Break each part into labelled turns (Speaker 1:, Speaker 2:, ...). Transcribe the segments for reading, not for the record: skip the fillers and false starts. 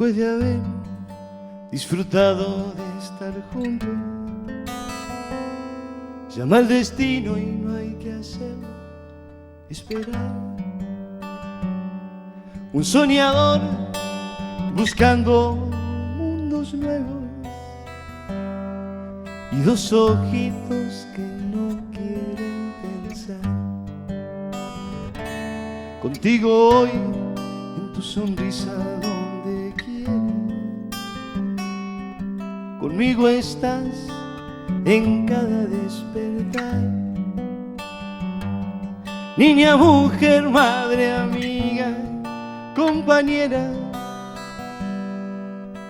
Speaker 1: después de haber disfrutado de estar juntos. Llama al destino y no hay que hacerlo esperar. Un soñador buscando mundos nuevos y dos ojitos que no quieren pensar. Contigo hoy, en tu sonrisa donde quieras. Conmigo estás en cada despertar. Niña, mujer, madre, amiga, compañera,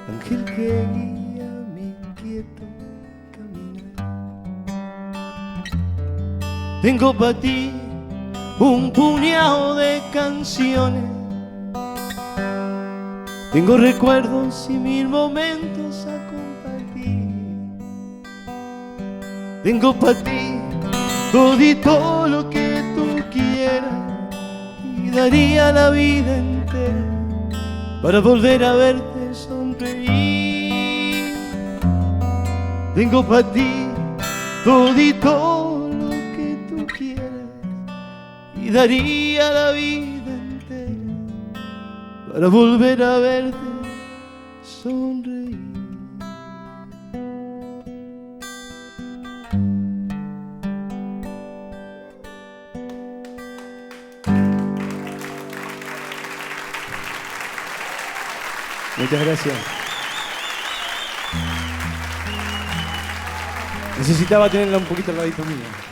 Speaker 1: ángel que guía mi inquieto caminar. Tengo para ti un puñado de canciones, tengo recuerdos y 1000 momentos a compartir. Tengo para ti todito lo que tú quieras y daría la vida entera para volver a verte sonreír. Tengo para ti todito lo que tú quieras y daría la vida entera para volver a verte sonreír. Muchas gracias. Necesitaba tenerla un poquito al ladito mío.